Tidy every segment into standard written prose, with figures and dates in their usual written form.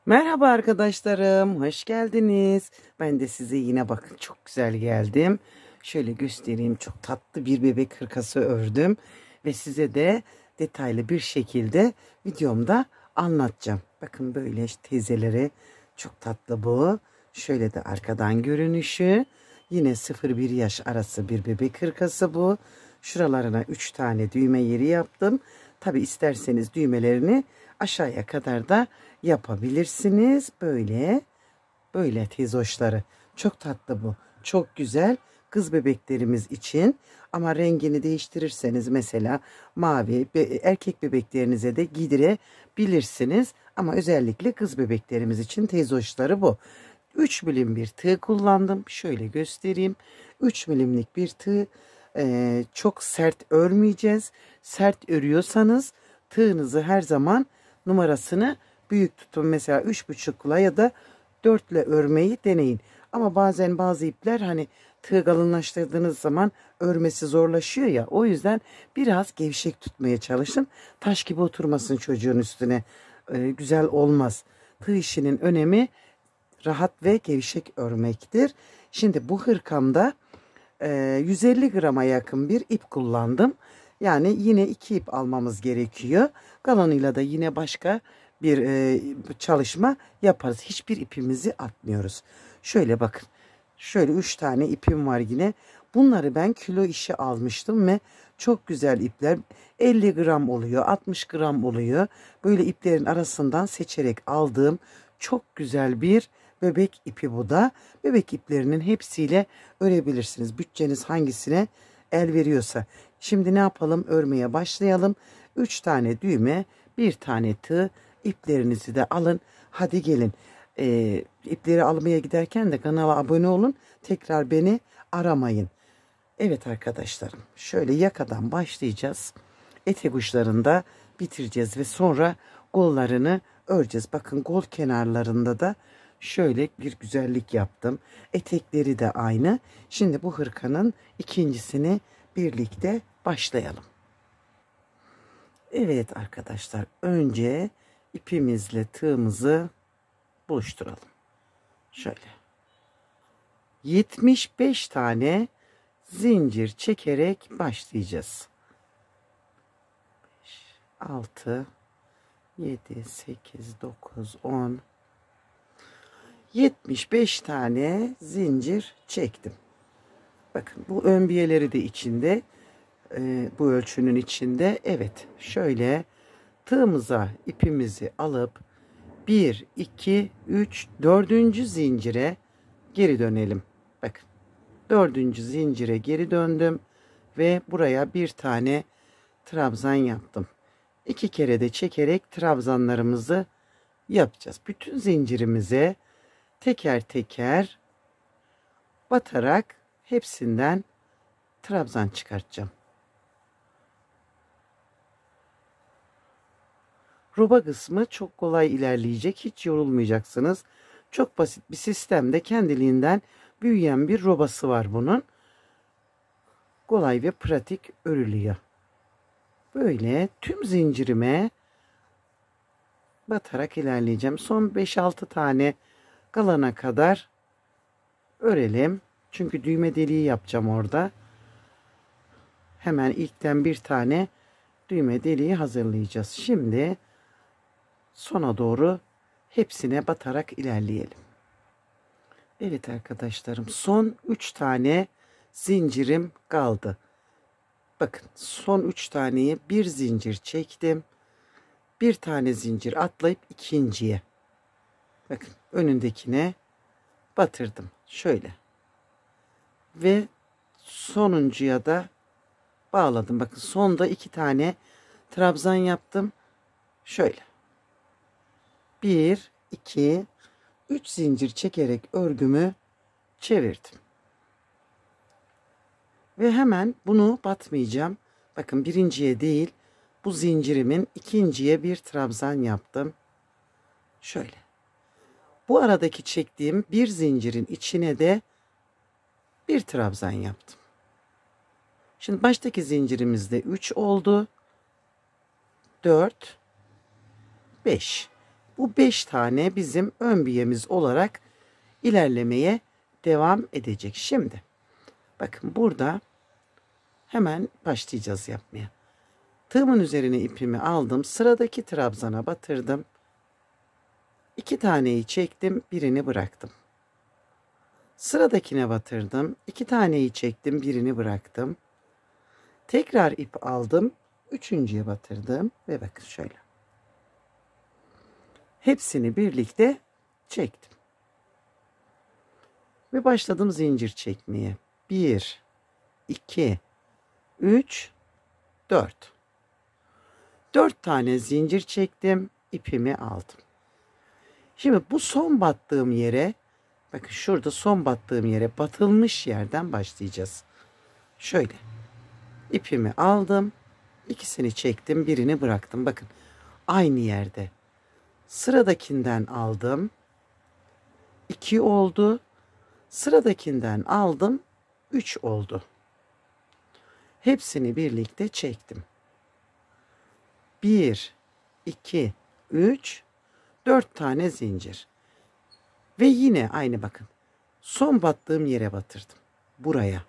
Merhaba arkadaşlarım, hoş geldiniz. Ben de size yine bakın çok güzel geldim. Şöyle göstereyim, çok tatlı bir bebek hırkası ördüm. Ve size de detaylı bir şekilde videomda anlatacağım. Bakın böyle işte teyzeleri çok tatlı bu. Şöyle de arkadan görünüşü. Yine 0-1 yaş arası bir bebek hırkası bu. Şuralarına 3 tane düğme yeri yaptım. Tabi isterseniz düğmelerini aşağıya kadar da yapabilirsiniz. Böyle teyzoşları. Çok tatlı bu. Çok güzel. Kız bebeklerimiz için. Ama rengini değiştirirseniz mesela mavi erkek bebeklerinize de giydirebilirsiniz. Ama özellikle kız bebeklerimiz için teyzoşları bu. 3 milim bir tığ kullandım. Şöyle göstereyim. 3 milimlik bir tığ. Çok sert örmeyeceğiz. Sert örüyorsanız tığınızı her zaman numarasını büyük tutun. Mesela 3,5'la ya da 4'le örmeyi deneyin. Ama bazen bazı ipler hani tığ kalınlaştırdığınız zaman örmesi zorlaşıyor ya. O yüzden biraz gevşek tutmaya çalışın. Taş gibi oturmasın çocuğun üstüne. Güzel olmaz. Tığ işinin önemi rahat ve gevşek örmektir. Şimdi bu hırkamda 150 grama yakın bir ip kullandım. Yani yine 2 ip almamız gerekiyor. Kalanıyla da yine başka bir çalışma yaparız. Hiçbir ipimizi atmıyoruz. Şöyle bakın. Şöyle 3 tane ipim var yine. Bunları ben kilo işi almıştım ve çok güzel ipler. 50 gram oluyor, 60 gram oluyor. Böyle iplerin arasından seçerek aldığım çok güzel bir bebek ipi bu da. Bebek iplerinin hepsiyle örebilirsiniz. Bütçeniz hangisine el veriyorsa. Şimdi ne yapalım? Örmeye başlayalım. 3 tane düğme, 1 tane tığ. İplerinizi de alın. Hadi gelin. İpleri almaya giderken de kanala abone olun. Tekrar beni aramayın. Evet arkadaşlarım. Şöyle yakadan başlayacağız. Etek uçlarında bitireceğiz ve sonra kollarını öreceğiz. Bakın kol kenarlarında da şöyle bir güzellik yaptım. Etekleri de aynı. Şimdi bu hırkanın ikincisini birlikte başlayalım. Evet arkadaşlar, önce ipimizle tığımızı buluşturalım. Şöyle 75 tane zincir çekerek başlayacağız. 6 7 8 9 10 75 tane zincir çektim. Bakın bu ön biyeleri de içinde. Bu ölçünün içinde. Evet, şöyle tığımıza ipimizi alıp 1 2 3 4. zincire geri dönelim. Bakın 4. zincire geri döndüm ve buraya bir tane trabzan yaptım. 2 kere de çekerek trabzanlarımızı yapacağız. Bütün zincirimize teker teker batarak hepsinden trabzan çıkartacağım. Roba kısmı çok kolay ilerleyecek. Hiç yorulmayacaksınız. Çok basit bir sistemde kendiliğinden büyüyen bir robası var bunun. Kolay ve pratik örülüyor. Böyle tüm zincirime batarak ilerleyeceğim. Son 5-6 tane kalana kadar örelim. Çünkü düğme deliği yapacağım orada. Hemen ilkten bir tane düğme deliği hazırlayacağız. Şimdi sona doğru hepsine batarak ilerleyelim. Evet arkadaşlarım, son 3 tane zincirim kaldı. Bakın son 3 taneyi bir zincir çektim. Bir tane zincir atlayıp ikinciye. Bakın önündekine batırdım. Şöyle. Ve sonuncuya da bağladım. Bakın sonda 2 tane trabzan yaptım. Şöyle. 1 2 3 zincir çekerek örgümü çevirdim. Ve hemen bunu batmayacağım. Bakın birinciye değil, bu zincirimin ikinciye bir trabzan yaptım. Şöyle. Bu aradaki çektiğim bir zincirin içine de bir trabzan yaptım. Şimdi baştaki zincirimizde 3 oldu. 4 5. Bu 5 tane bizim ön biyemiz olarak ilerlemeye devam edecek. Şimdi bakın burada hemen başlayacağız yapmaya. Tığımın üzerine ipimi aldım. Sıradaki trabzana batırdım. 2 taneyi çektim, birini bıraktım. Sıradakine batırdım. 2 taneyi çektim, birini bıraktım. Tekrar ip aldım. Üçüncüye batırdım ve bakın şöyle. Hepsini birlikte çektim. Ve başladım zincir çekmeye. 1, 2, 3, 4. 4 tane zincir çektim. İpimi aldım. Şimdi bu son battığım yere, bakın şurada son battığım yere batılmış yerden başlayacağız. Şöyle. İpimi aldım. İkisini çektim. Birini bıraktım. Bakın aynı yerde. Sıradakinden aldım. 2 oldu. Sıradakinden aldım. 3 oldu. Hepsini birlikte çektim. 1, 2, 3, 4 tane zincir. Ve yine aynı bakın. Son battığım yere batırdım. Buraya.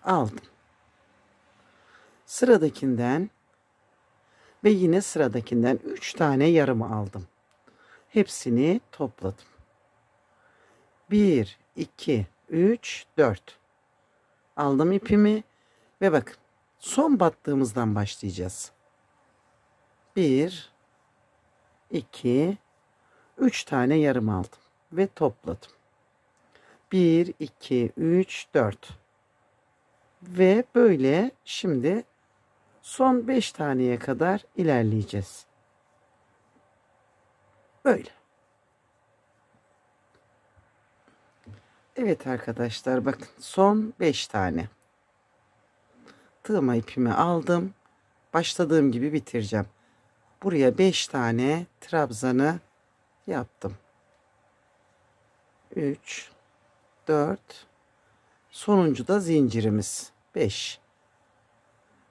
Aldım. Sıradakinden ve yine sıradakinden 3 tane yarım aldım. Hepsini topladım. 1, 2, 3, 4. Aldım ipimi ve bakın son battığımızdan başlayacağız. 1, 2, 3 tane yarım aldım ve topladım. 1, 2, 3, 4. Ve böyle şimdi son 5 taneye kadar ilerleyeceğiz. Böyle. Evet arkadaşlar bakın son 5 tane. Tığıma ipimi aldım. Başladığım gibi bitireceğim. Buraya 5 tane trabzanı yaptım. 3, 4. Sonuncu da zincirimiz. 5.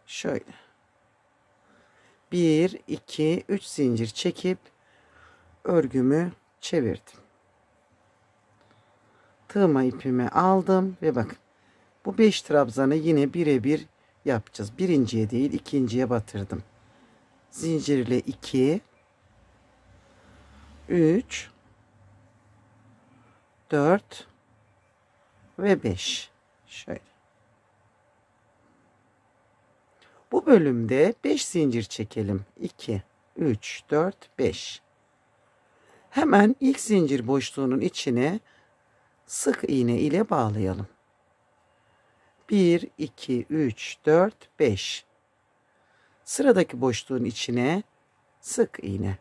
Şöyle. 1, 2, 3 zincir çekip örgümü çevirdim. Tığıma ipimi aldım ve bakın bu 5 trabzanı yine birebir yapacağız. Birinciye değil ikinciye batırdım. Zincirle 2, 3, 4 ve 5. Şöyle. Bu bölümde 5 zincir çekelim. 2, 3, 4, 5. Hemen ilk zincir boşluğunun içine sık iğne ile bağlayalım. 1, 2, 3, 4, 5. Sıradaki boşluğun içine sık iğne.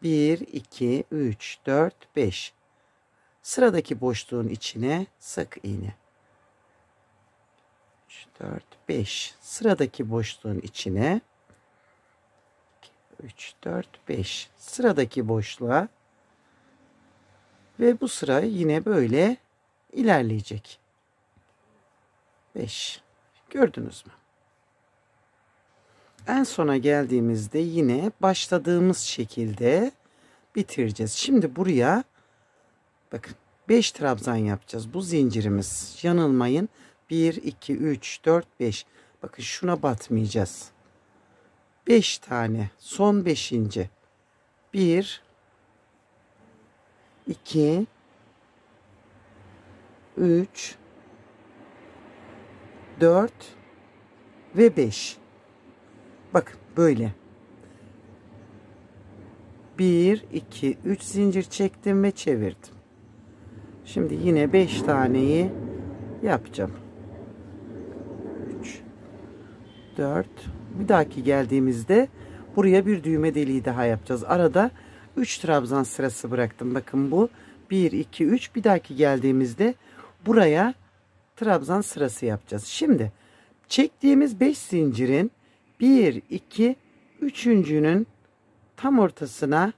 1, 2, 3, 4, 5. Sıradaki boşluğun içine sık iğne. 3, 4, 5. Sıradaki boşluğun içine 3, 4, 5. Sıradaki boşluğa ve bu sıra yine böyle ilerleyecek. 5. Gördünüz mü? En sona geldiğimizde yine başladığımız şekilde bitireceğiz. Şimdi buraya bakın 5 trabzan yapacağız. Bu zincirimiz. Yanılmayın. 1, 2, 3, 4, 5. Bakın şuna batmayacağız. 5 tane. Son 5. 1, 2, 3, 4 ve 5. Bakın böyle. 1, 2, 3 zincir çektim ve çevirdim. Şimdi yine 5 taneyi yapacağım. 3, 4. Bir dahaki geldiğimizde buraya bir düğme deliği daha yapacağız. Arada 3 trabzan sırası bıraktım. Bakın bu 1, 2, 3. Bir dahaki geldiğimizde buraya trabzan sırası yapacağız. Şimdi çektiğimiz 5 zincirin 1, 2, 3.'nün tam ortasına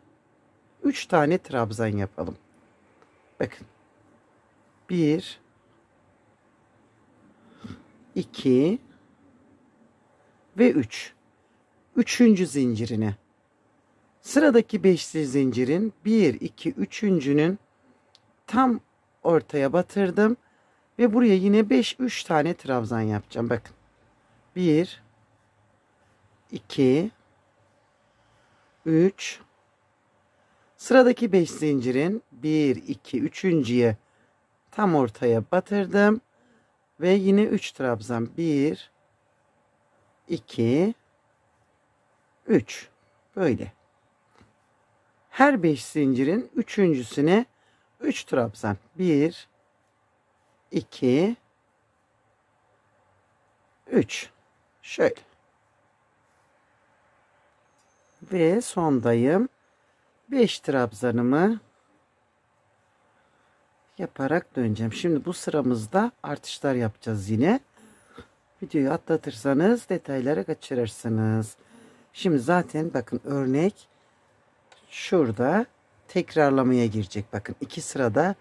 3 tane trabzan yapalım. Bakın. 1, 2 ve 3. üçüncü zincirini. Sıradaki beşli zincirin 1, 2, üçüncünün tam ortaya batırdım. Ve buraya yine 3 tane trabzan yapacağım. Bakın. 1, 2, 3. Sıradaki 5 zincirin 1, 2, üçüncüye tam ortaya batırdım. Ve yine 3 trabzan. 1, 2, 3. Böyle. Her 5 zincirin üçüncüsüne 3 trabzan. 1, 2, 3. Şöyle. Ve sondayım. 5 trabzanımı yaparak döneceğim. Şimdi bu sıramızda artışlar yapacağız yine. Videoyu atlatırsanız detayları kaçırırsınız. Şimdi zaten bakın örnek şurada tekrarlamaya girecek. Bakın 2 sırada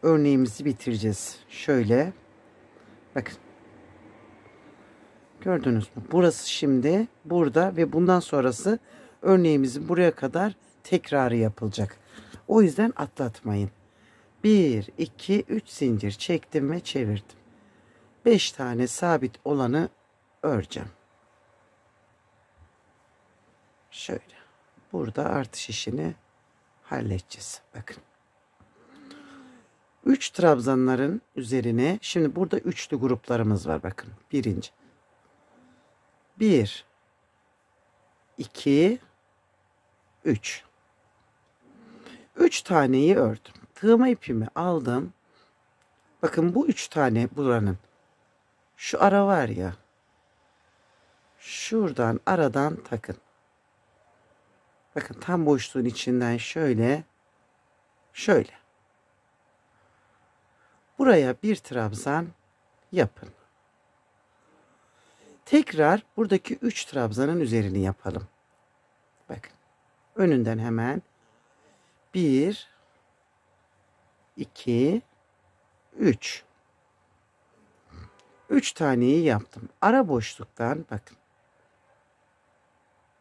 örneğimizi bitireceğiz. Şöyle. Bakın. Gördünüz mü? Burası şimdi burada ve bundan sonrası örneğimizin buraya kadar tekrarı yapılacak. O yüzden atlatmayın. 1, 2, 3 zincir çektim ve çevirdim. 5 tane sabit olanı öreceğim. Şöyle. Burada artış işini halledeceğiz. Bakın. 3 trabzanların üzerine şimdi burada üçlü gruplarımız var. Bakın. Birinci. 1, 2, 3. 3 taneyi ördüm. Tığma ipimi aldım. Bakın bu 3 tane buranın. Şu ara var ya. Şuradan aradan takın. Bakın tam boşluğun içinden şöyle. Şöyle. Buraya bir trabzan yapın. Tekrar buradaki 3 trabzanın üzerini yapalım. Bakın. Önünden hemen 1, 2, 3. 3 taneyi yaptım. Ara boşluktan bakın.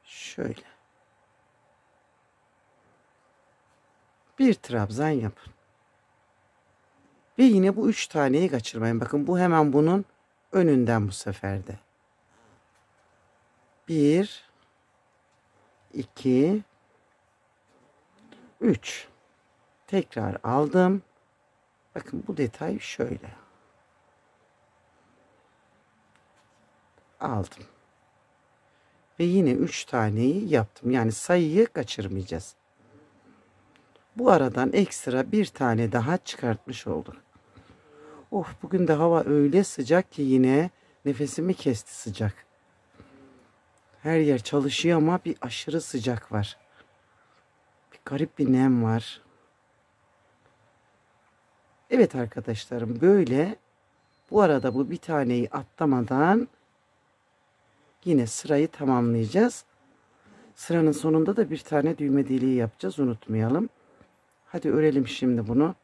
Şöyle. Bir trabzan yapın. Ve yine bu 3 taneyi kaçırmayın. Bakın bu hemen bunun önünden bu seferde. 1, 2, 3. Tekrar aldım. Bakın bu detay şöyle. Aldım. Ve yine 3 taneyi yaptım. Yani sayıyı kaçırmayacağız. Bu aradan ekstra bir tane daha çıkartmış olduk. Of, bugün de hava öyle sıcak ki yine nefesimi kesti sıcak. Her yer çalışıyor ama bir aşırı sıcak var. Bir garip bir nem var. Evet arkadaşlarım, böyle bu arada bu bir taneyi atlamadan yine sırayı tamamlayacağız. Sıranın sonunda da bir tane düğme deliği yapacağız, unutmayalım. Hadi örelim şimdi bunu.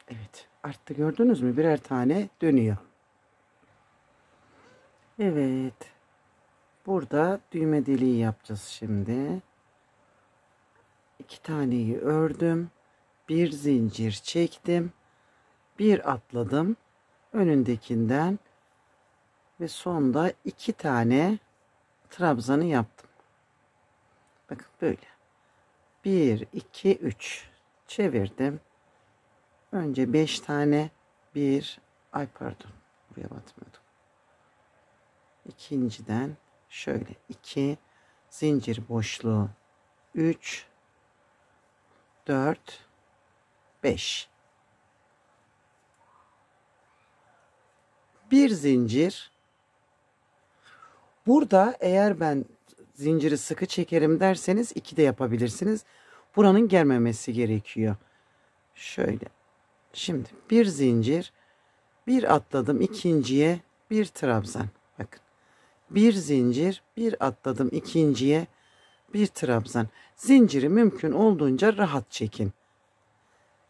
Evet, arttı, gördünüz mü? Birer tane dönüyor. Evet. Burada düğme deliği yapacağız şimdi. 2 taneyi ördüm. Bir zincir çektim. Bir atladım. Önündekinden ve sonda 2 tane trabzanı yaptım. Bakın böyle. 1, 2, 3 çevirdim. Önce 5 tane pardon, buraya batmıyordum. İkinciden şöyle 2 zincir boşluğu, 3, 4, 5. Bir zincir. Burada eğer ben zinciri sıkı çekerim derseniz 2 de yapabilirsiniz. Buranın gelmemesi gerekiyor. Şöyle. Şimdi bir zincir, bir atladım ikinciye, bir trabzan. Bakın. Bir zincir, bir atladım ikinciye, bir trabzan. Zinciri mümkün olduğunca rahat çekin.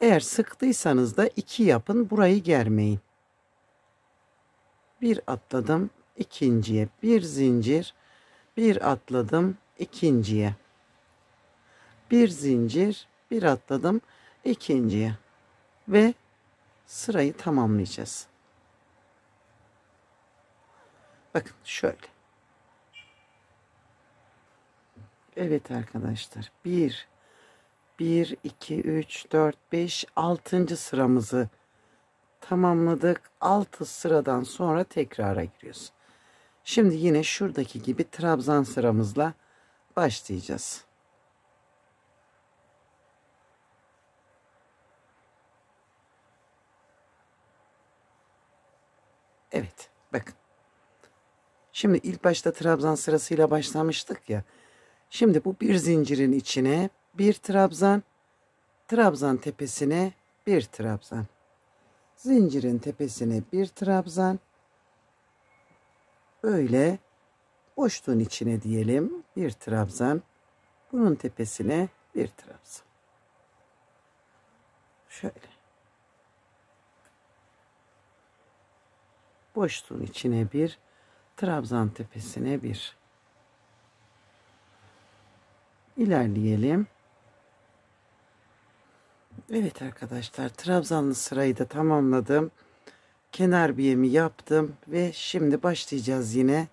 Eğer sıktıysanız da 2 yapın, burayı germeyin. Bir atladım ikinciye, bir zincir, Bir atladım ikinciye. Bir zincir, bir atladım ikinciye. Ve sırayı tamamlayacağız. Bakın şöyle. Evet arkadaşlar. 1, 2, 3, 4, 5, 6. sıramızı tamamladık. 6 sıradan sonra tekrara giriyoruz. Şimdi yine şuradaki gibi trabzan sıramızla başlayacağız. Evet, bakın. Şimdi ilk başta trabzan sırasıyla başlamıştık ya. Şimdi bu bir zincirin içine bir trabzan, trabzan tepesine bir trabzan. Zincirin tepesine bir trabzan. Böyle boşluğun içine diyelim bir trabzan. Bunun tepesine bir trabzan. Şöyle. Boşluğun içine bir, trabzan tepesine bir. İlerleyelim. Evet arkadaşlar, trabzanlı sırayı da tamamladım. Kenar biğimi yaptım ve şimdi başlayacağız yine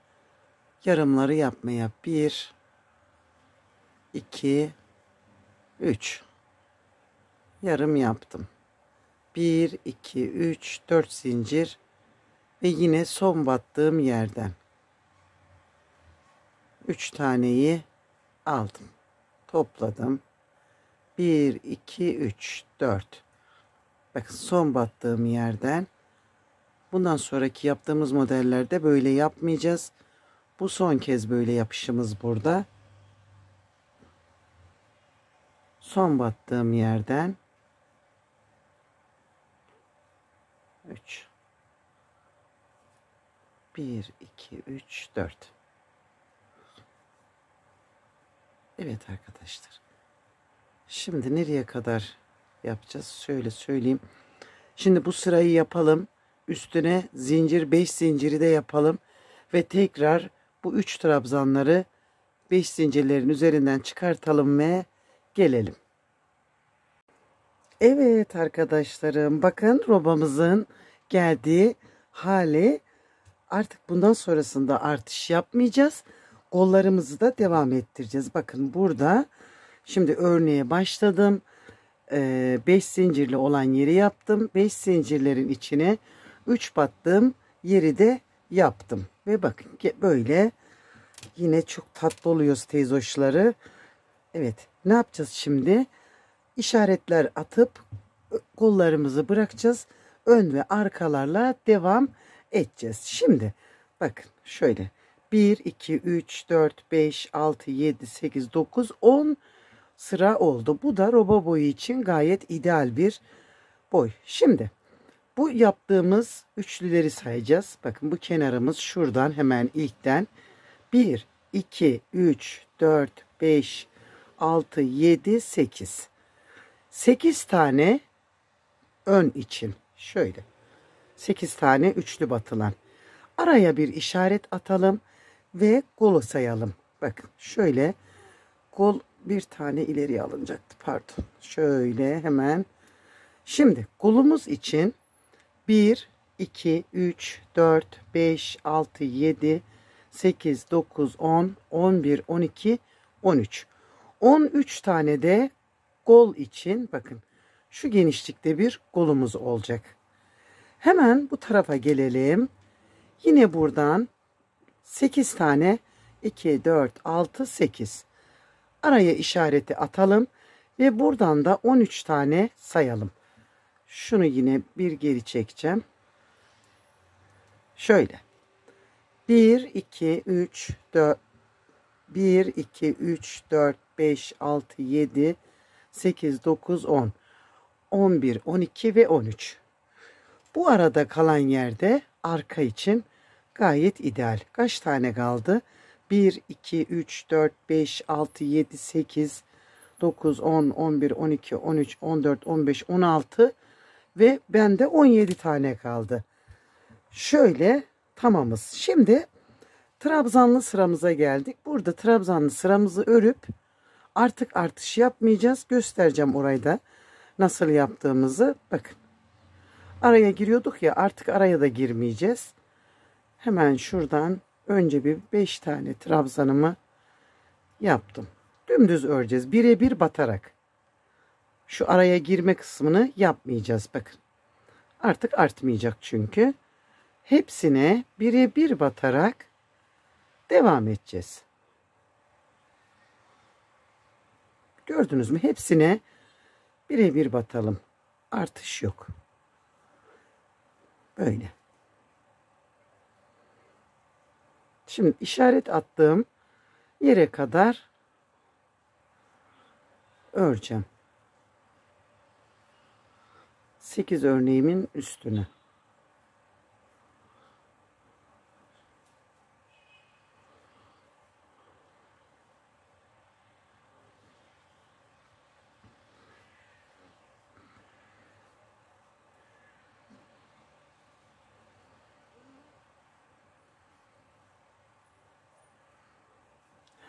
yarımları yapmaya. 1, 2, 3. Yarım yaptım. 1, 2, 3, 4 zincir ve yine son battığım yerden 3 taneyi aldım. Topladım. 1, 2, 3, 4. Bakın son battığım yerden. Bundan sonraki yaptığımız modellerde böyle yapmayacağız. Bu son kez böyle yapışımız burada. Son battığım yerden 3. 1, 2, 3, 4. Evet arkadaşlar. Şimdi nereye kadar yapacağız? Şöyle söyleyeyim. Şimdi bu sırayı yapalım. Üstüne zincir 5 zinciri de yapalım. Ve tekrar bu 3 trabzanları 5 zincirlerin üzerinden çıkartalım ve gelelim. Evet arkadaşlarım, bakın robamızın geldiği hali. Artık bundan sonrasında artış yapmayacağız. Kollarımızı da devam ettireceğiz. Bakın burada şimdi örneğe başladım. 5 zincirli olan yeri yaptım. 5 zincirlerin içine 3 battığım yeri de yaptım. Ve bakın böyle yine çok tatlı oluyor teyzoşları. Evet, ne yapacağız şimdi? İşaretler atıp kollarımızı bırakacağız. Ön ve arkalarla devam edeceğiz. Şimdi bakın şöyle 1, 2, 3, 4, 5, 6, 7, 8, 9, 10 sıra oldu. Bu da roba boyu için gayet ideal bir boy. Şimdi bu yaptığımız üçlüleri sayacağız. Bakın bu kenarımız şuradan hemen ilkten 1, 2, 3, 4, 5, 6, 7, 8. 8 tane ön için şöyle 8 tane üçlü batılan. Araya bir işaret atalım ve kolu sayalım. Bakın şöyle kol bir tane ileriye alınacaktı. Pardon. Şöyle hemen. Şimdi kolumuz için 1, 2, 3, 4, 5, 6, 7, 8, 9, 10, 11, 12, 13. 13 tane de kol için bakın şu genişlikte bir kolumuz olacak. Hemen bu tarafa gelelim. Yine buradan 8 tane 2, 4, 6, 8. Araya işareti atalım ve buradan da 13 tane sayalım. Şunu yine bir geri çekeceğim. Şöyle. 1, 2, 3, 4, 1, 2, 3, 4, 5, 6, 7, 8, 9, 10, 11, 12 ve 13. Bu arada kalan yerde arka için gayet ideal. Kaç tane kaldı? 1, 2, 3, 4, 5, 6, 7, 8, 9, 10, 11, 12, 13, 14, 15, 16 ve bende 17 tane kaldı. Şöyle tamamız. Şimdi Trabzanlı sıramıza geldik. Burada trabzanlı sıramızı örüp artık artış yapmayacağız. Göstereceğim orayı da nasıl yaptığımızı. Bakın. Araya giriyorduk ya, artık araya da girmeyeceğiz. Hemen şuradan önce bir 5 tane trabzanımı yaptım. Dümdüz öreceğiz. Birebir batarak. Şu araya girme kısmını yapmayacağız. Bakın. Artık artmayacak çünkü. Hepsine birebir batarak devam edeceğiz. Gördünüz mü? Hepsine birebir batalım. Artış yok. Böyle. Şimdi işaret attığım yere kadar öreceğim. 8 örneğimin üstüne.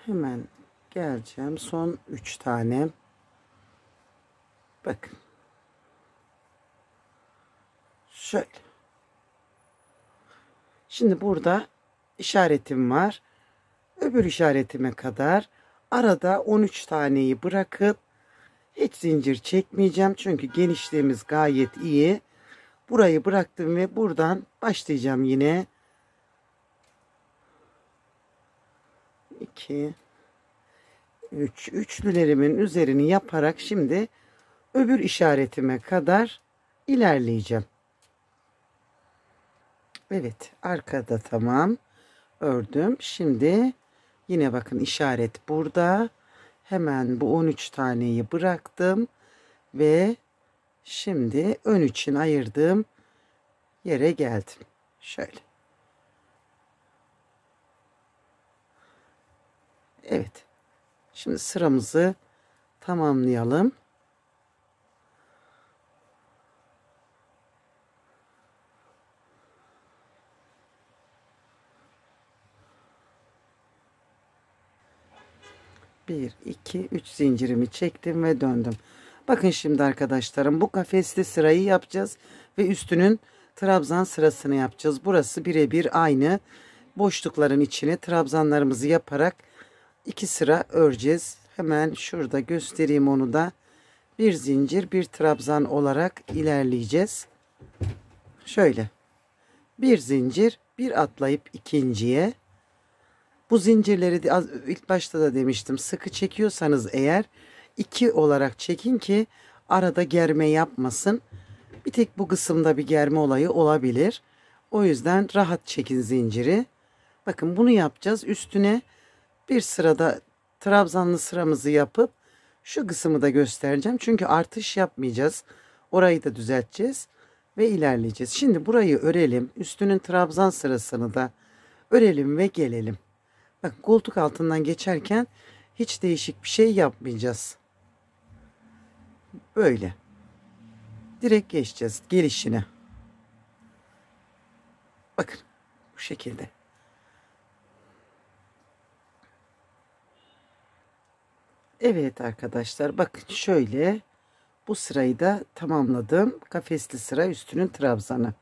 Hemen geleceğim. Son 3 tane. Bakın. Şöyle. Şimdi burada işaretim var. Öbür işaretime kadar arada 13 taneyi bırakıp hiç zincir çekmeyeceğim. Çünkü genişliğimiz gayet iyi. Burayı bıraktım ve buradan başlayacağım yine. 2 3 üçlülerimin üzerini yaparak şimdi öbür işaretime kadar ilerleyeceğim. Evet, arkada tamam ördüm. Şimdi yine bakın işaret burada. Hemen bu 13 taneyi bıraktım ve şimdi ön için ayırdığım yere geldim. Şöyle. Evet. Şimdi sıramızı tamamlayalım. Bir, iki, üç zincirimi çektim ve döndüm. Bakın şimdi arkadaşlarım, bu kafesli sırayı yapacağız ve üstünün trabzan sırasını yapacağız. Burası birebir aynı. Boşlukların içine trabzanlarımızı yaparak 2 sıra öreceğiz. Hemen şurada göstereyim onu da. Bir zincir, bir trabzan olarak ilerleyeceğiz. Şöyle. Bir zincir, bir atlayıp ikinciye. Bu zincirleri de ilk başta da demiştim. Sıkı çekiyorsanız eğer 2 olarak çekin ki arada germe yapmasın. Bir tek bu kısımda bir germe olayı olabilir. O yüzden rahat çekin zinciri. Bakın bunu yapacağız. Üstüne bir sırada trabzanlı sıramızı yapıp şu kısmı da göstereceğim. Çünkü artış yapmayacağız. Orayı da düzelteceğiz ve ilerleyeceğiz. Şimdi burayı örelim. Üstünün trabzan sırasını da örelim ve gelelim. Bak, koltuk altından geçerken hiç değişik bir şey yapmayacağız. Böyle. Direkt geçeceğiz gelişine. Bakın bu şekilde. Evet arkadaşlar, bakın şöyle bu sırayı da tamamladım. Kafesli sıra, üstünün trabzanı.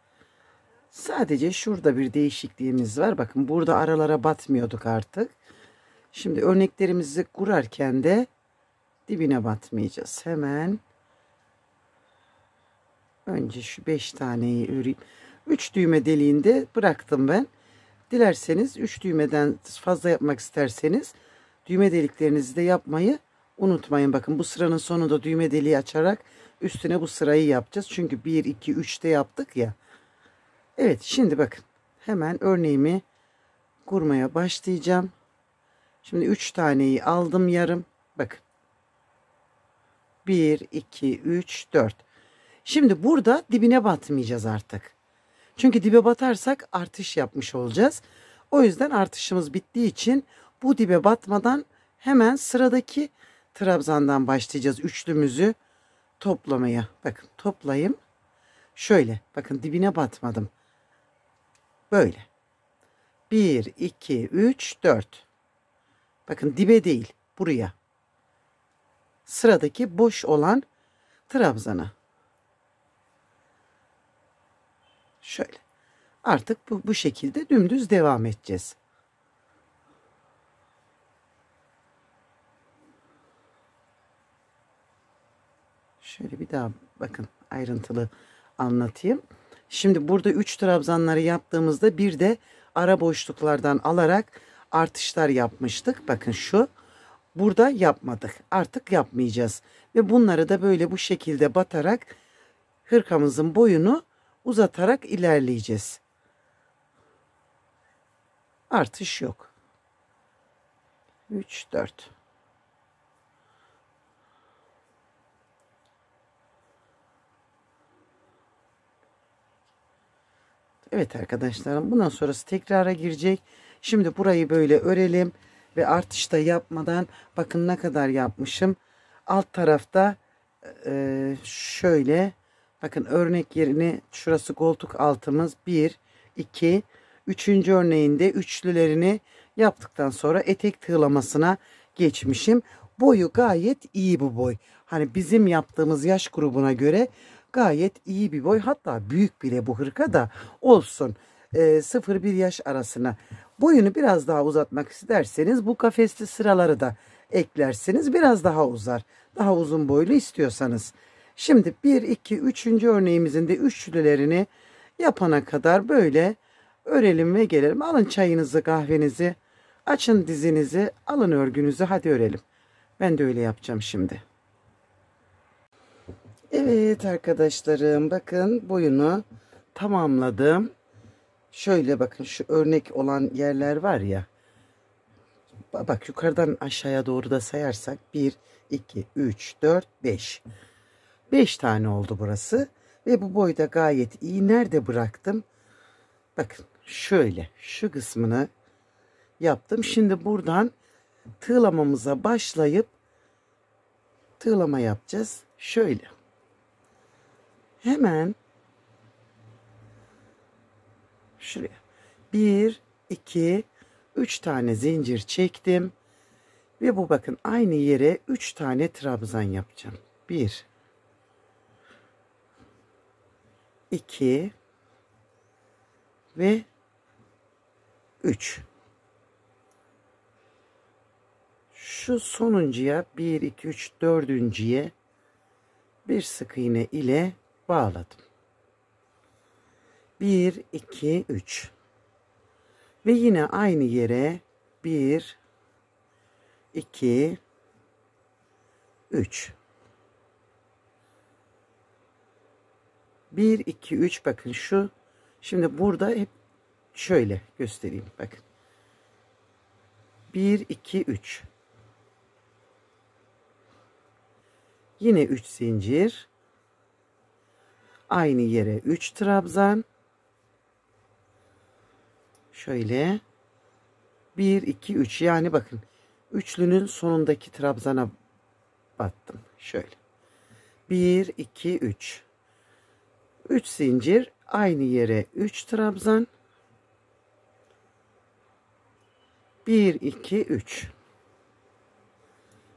Sadece şurada bir değişikliğimiz var. Bakın burada aralara batmıyorduk artık. Şimdi örneklerimizi kurarken de dibine batmayacağız. Hemen önce şu 5 taneyi öreyim. 3 düğme deliğinde bıraktım ben. Dilerseniz 3 düğmeden fazla yapmak isterseniz düğme deliklerinizi de yapmayı unutmayın. Bakın bu sıranın sonunda düğme deliği açarak üstüne bu sırayı yapacağız. Çünkü 1, 2, 3'te yaptık ya. Evet, şimdi bakın hemen örneğimi kurmaya başlayacağım. Şimdi 3 taneyi aldım yarım. Bakın. 1, 2, 3, 4. Şimdi burada dibine batmayacağız artık. Çünkü dibe batarsak artış yapmış olacağız. O yüzden artışımız bittiği için bu dibe batmadan hemen sıradaki trabzandan başlayacağız üçlümüzü toplamaya. Bakın toplayayım. Şöyle bakın, dibine batmadım. Böyle. 1, 2, 3, 4. Bakın dibe değil, buraya. Sıradaki boş olan trabzana. Şöyle. Artık bu şekilde dümdüz devam edeceğiz. Şöyle bir daha bakın ayrıntılı anlatayım. Şimdi burada 3 trabzanları yaptığımızda bir de ara boşluklardan alarak artışlar yapmıştık. Bakın şu. Burada yapmadık. Artık yapmayacağız. Ve bunları da böyle bu şekilde batarak hırkamızın boyunu uzatarak ilerleyeceğiz. Artış yok. 3, 4. Evet arkadaşlarım, bundan sonrası tekrara girecek. Şimdi burayı böyle örelim ve artış da yapmadan bakın ne kadar yapmışım. Alt tarafta şöyle bakın örnek yerini, şurası koltuk altımız 1, 2, 3. örneğinde üçlülerini yaptıktan sonra etek tığlamasına geçmişim. Boyu gayet iyi bu boy. Hani bizim yaptığımız yaş grubuna göre gayet iyi bir boy, hatta büyük bile bu hırka da olsun. 0-1 yaş arasına. Boyunu biraz daha uzatmak isterseniz bu kafesli sıraları da eklerseniz biraz daha uzar. Daha uzun boylu istiyorsanız. Şimdi 1, 2, 3. örneğimizin de üçlülerini yapana kadar böyle örelim ve gelelim. Alın çayınızı, kahvenizi, açın dizinizi, alın örgünüzü, hadi örelim. Ben de öyle yapacağım şimdi. Evet arkadaşlarım, bakın boyunu tamamladım. Şöyle bakın, şu örnek olan yerler var ya. Bak yukarıdan aşağıya doğru da sayarsak 1, 2, 3, 4, 5. 5 tane oldu burası. Ve bu boyda gayet iyi. Nerede bıraktım? Bakın şöyle şu kısmını yaptım. Şimdi buradan tığlamamıza başlayıp tığlama yapacağız. Şöyle. Hemen şuraya 1, 2, 3 tane zincir çektim. Ve bu bakın aynı yere 3 tane trabzan yapacağım. 1, 2 ve 3. Şu sonuncuya 1, 2, 3, dördüncüye bir sık iğne ile bağladım. 1, 2, 3. Ve yine aynı yere 1, 2, 3. 1, 2, 3 bakın şu. Şimdi burada hep şöyle göstereyim bakın. 1, 2, 3. Yine 3 zincir. Aynı yere 3 trabzan. Şöyle 1, 2, 3, yani bakın üçlünün sonundaki trabzana battım. Şöyle 1, 2, 3. 3 zincir, aynı yere 3 trabzan. 1, 2, 3.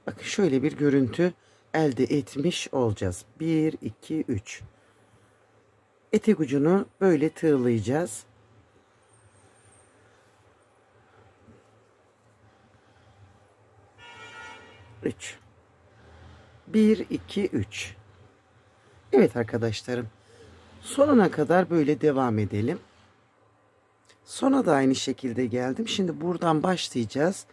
Bakın şöyle bir görüntü elde etmiş olacağız. 1, 2, 3. Etek ucunu böyle tığlayacağız. 3. 1, 2, 3. Evet arkadaşlarım. Sonuna kadar böyle devam edelim. Sona da aynı şekilde geldim. Şimdi buradan başlayacağız.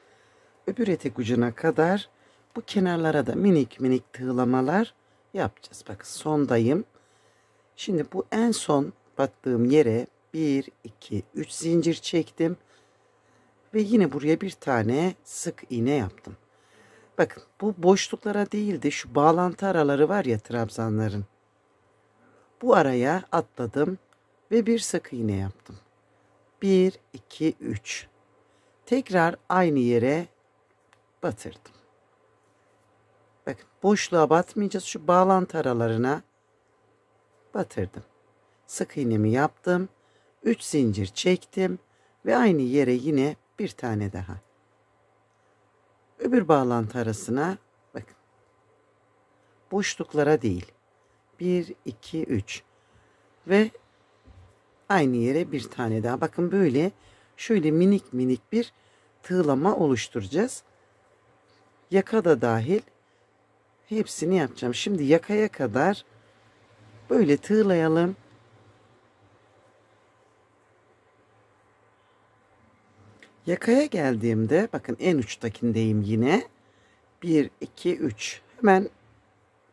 Öbür etek ucuna kadar bu kenarlara da minik minik tığlamalar yapacağız. Bakın sondayım. Şimdi bu en son battığım yere 1, 2, 3 zincir çektim. Ve yine buraya bir tane sık iğne yaptım. Bakın bu boşluklara değil de şu bağlantı araları var ya trabzanların. Bu araya atladım ve bir sık iğne yaptım. 1, 2, 3. Tekrar aynı yere batırdım. Bakın boşluğa batmayacağız. Şu bağlantı aralarına batırdım. Sık iğnemi yaptım. 3 zincir çektim Ve aynı yere yine bir tane daha. Öbür bağlantı arasına bakın. Boşluklara değil. 1, 2, 3 ve aynı yere bir tane daha. Bakın böyle şöyle minik minik bir tığlama oluşturacağız. Yaka da dahil hepsini yapacağım. Şimdi yakaya kadar böyle tığlayalım. Yakaya geldiğimde bakın en uçtakindeyim yine. 1, 2, 3. Hemen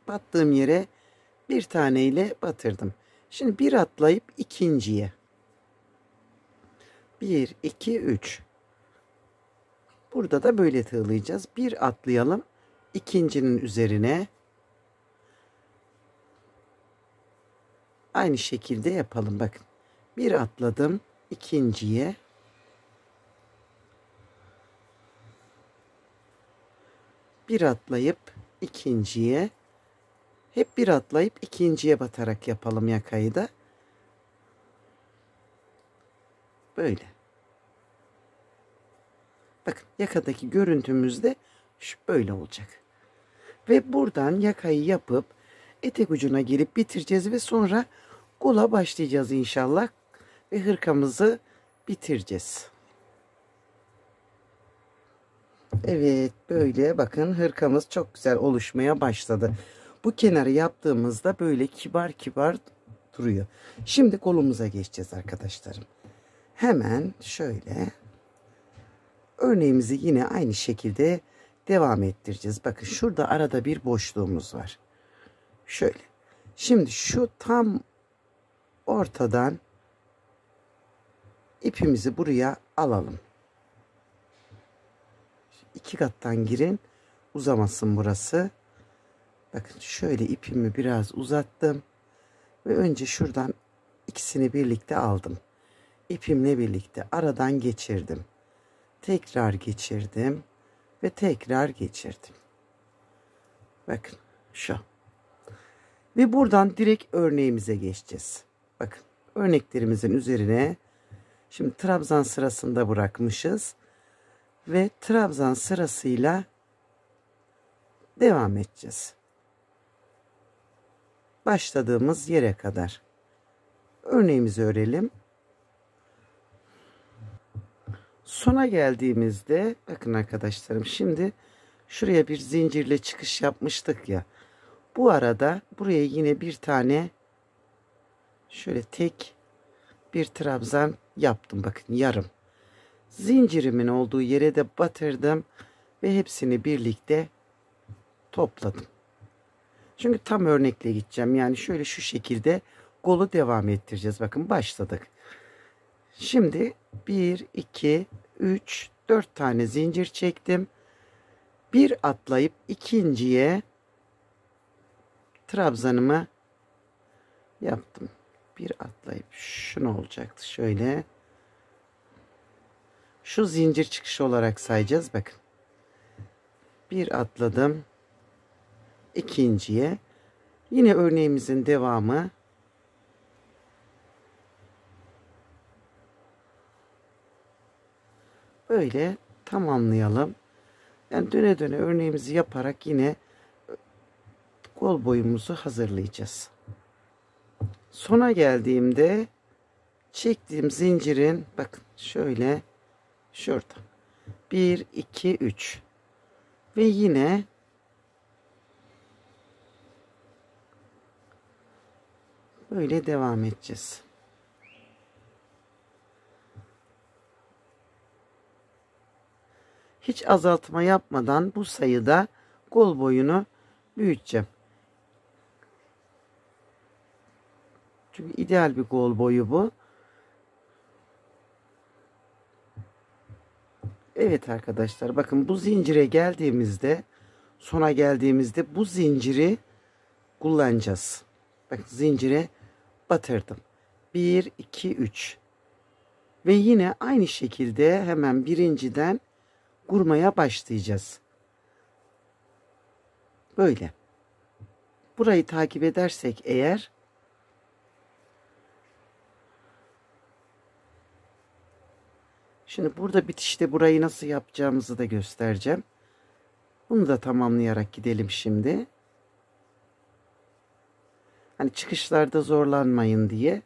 battığım yere bir tane ile batırdım. Şimdi bir atlayıp ikinciye. 1, 2, 3. Burada da böyle tığlayacağız. Bir atlayalım. İkincinin üzerine. Aynı şekilde yapalım. Bakın. Bir atladım. İkinciye. Bir atlayıp ikinciye. Hep bir atlayıp ikinciye batarak yapalım yakayı da. Böyle. Bakın yakadaki görüntümüz de böyle olacak. Ve buradan yakayı yapıp etek ucuna gelip bitireceğiz ve sonra kola başlayacağız inşallah. Ve hırkamızı bitireceğiz. Evet böyle bakın hırkamız çok güzel oluşmaya başladı. Bu kenarı yaptığımızda böyle kibar kibar duruyor. Şimdi kolumuza geçeceğiz arkadaşlarım. Hemen şöyle örneğimizi yine aynı şekilde devam ettireceğiz. Bakın şurada arada bir boşluğumuz var. Şöyle. Şimdi şu tam ortadan ipimizi buraya alalım. İki kattan girin. Uzamasın burası. Bakın şöyle ipimi biraz uzattım. Ve önce şuradan ikisini birlikte aldım. İpimle birlikte aradan geçirdim. Tekrar geçirdim. Ve tekrar geçirdim. Bakın şu. Ve buradan direkt örneğimize geçeceğiz. Bakın örneklerimizin üzerine şimdi trabzan sırasında bırakmışız. Ve trabzan sırasıyla devam edeceğiz. Başladığımız yere kadar. Örneğimizi örelim. Sona geldiğimizde bakın arkadaşlarım şimdi şuraya bir zincirle çıkış yapmıştık ya. Bu arada buraya yine bir tane şöyle tek bir trabzan yaptım. Bakın yarım. Zincirimin olduğu yere de batırdım ve hepsini birlikte topladım. Çünkü tam örnekle gideceğim. Yani şöyle şu şekilde kolu devam ettireceğiz. Bakın başladık. Şimdi 1, 2, 3, 4 tane zincir çektim. Bir atlayıp ikinciye trabzanımı yaptım. Bir atlayıp şunu olacaktı şöyle. Şu zincir çıkışı olarak sayacağız. Bakın. Bir atladım. İkinciye. Yine örneğimizin devamı. Böyle tamamlayalım. Yani döne döne örneğimizi yaparak yine kol boyumuzu hazırlayacağız. Sona geldiğimde çektiğim zincirin bakın şöyle şurada 1 2 3 ve yine böyle devam edeceğiz. Hiç azaltma yapmadan bu sayıda kol boyunu büyüteceğim. Çünkü ideal bir kol boyu bu. Evet arkadaşlar bakın bu zincire geldiğimizde sona geldiğimizde bu zinciri kullanacağız. Bakın zincire batırdım. 1 2 3 ve yine aynı şekilde hemen birinciden kurmaya başlayacağız. Böyle. Burayı takip edersek eğer Şimdi burada bitişte burayı nasıl yapacağımızı da göstereceğim. Bunu da tamamlayarak gidelim şimdi. Hani çıkışlarda zorlanmayın diye.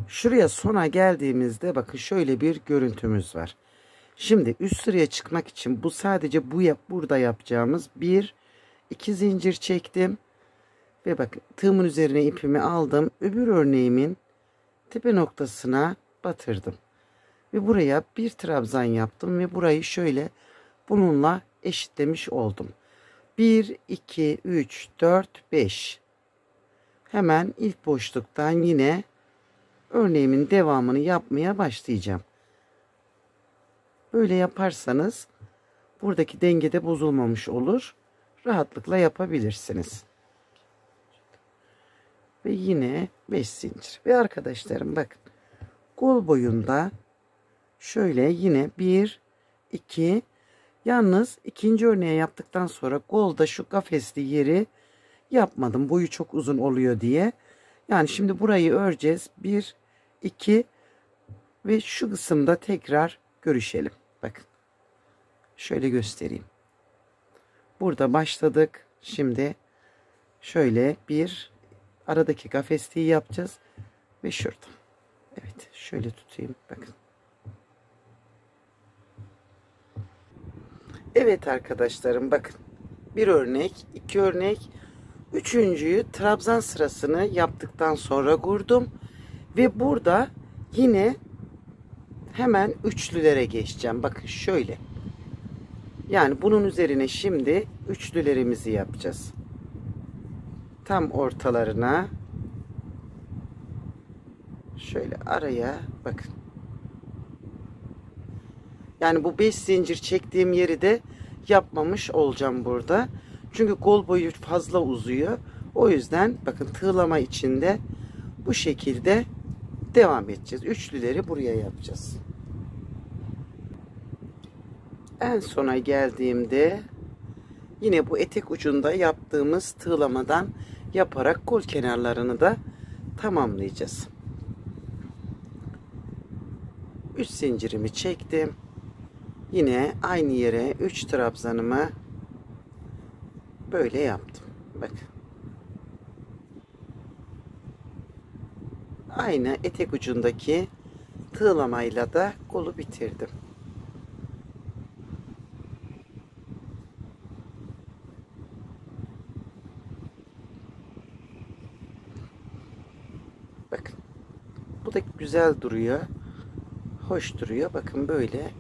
Şuraya sona geldiğimizde bakın şöyle bir görüntümüz var. Şimdi üst sıraya çıkmak için bu sadece burada yapacağımız bir iki zincir çektim. Ve bakın tığımın üzerine ipimi aldım. Öbür örneğimin tepe noktasına batırdım. Ve buraya bir trabzan yaptım ve burayı şöyle bununla eşitlemiş oldum. 1, 2, 3, 4, 5. Hemen ilk boşluktan yine örneğimin devamını yapmaya başlayacağım. Böyle yaparsanız buradaki dengede bozulmamış olur. Rahatlıkla yapabilirsiniz. Ve yine 5 zincir. Ve arkadaşlarım bakın. Kol boyunda şöyle yine 1, 2. Yalnız ikinci örneği yaptıktan kolda golda şu kafesli yeri yapmadım. Boyu çok uzun oluyor diye. Yani şimdi burayı öreceğiz. 1, 2 ve şu kısımda tekrar görüşelim. Bakın. Şöyle göstereyim. Burada başladık. Şimdi şöyle bir aradaki kafesliği yapacağız. Ve şurada. Evet. Şöyle tutayım. Bakın. Evet arkadaşlarım bakın. Bir örnek, iki örnek. Üçüncüyü trabzan sırasını yaptıktan sonra kurdum. Ve burada yine hemen üçlülere geçeceğim. Bakın şöyle. Yani bunun üzerine şimdi üçlülerimizi yapacağız. Tam ortalarına şöyle araya bakın. Yani bu 5 zincir çektiğim yeri de yapmamış olacağım burada. Çünkü kol boyu fazla uzuyor. O yüzden bakın tığlama içinde bu şekilde devam edeceğiz. Üçlüleri buraya yapacağız. En sona geldiğimde yine bu etek ucunda yaptığımız tığlamadan yaparak kol kenarlarını da tamamlayacağız. 3 zincirimi çektim. Yine aynı yere 3 trabzanımı böyle yaptım. Bakın. Aynı etek ucundaki tığlamayla da kolu bitirdim. Bakın. Bu da güzel duruyor. Hoş duruyor. Bakın böyle.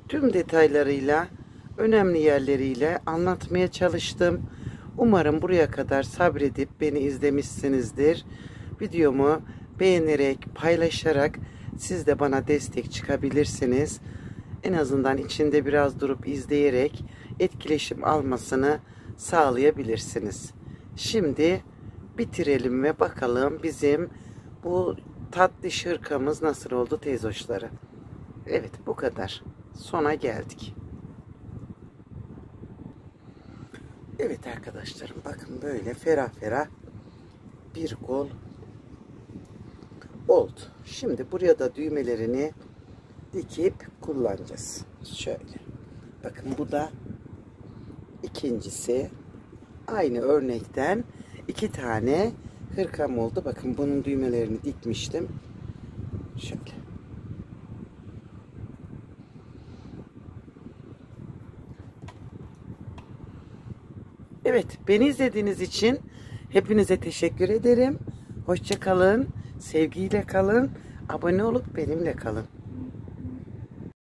Tüm detaylarıyla, önemli yerleriyle anlatmaya çalıştım. Umarım buraya kadar sabredip beni izlemişsinizdir. Videomu beğenerek, paylaşarak siz de bana destek çıkabilirsiniz. En azından içinde biraz durup izleyerek etkileşim almasını sağlayabilirsiniz. Şimdi bitirelim ve bakalım bizim bu tatlı hırkamız nasıl oldu teyzoşları. Evet bu kadar. Sona geldik. Evet arkadaşlarım bakın böyle ferah ferah bir kol oldu. Şimdi buraya da düğmelerini dikip kullanacağız. Şöyle. Bakın bu da ikincisi. Aynı örnekten 2 tane hırkam oldu. Bakın bunun düğmelerini dikmiştim. Şöyle. Evet, beni izlediğiniz için hepinize teşekkür ederim. Hoşça kalın, sevgiyle kalın, abone olup benimle kalın.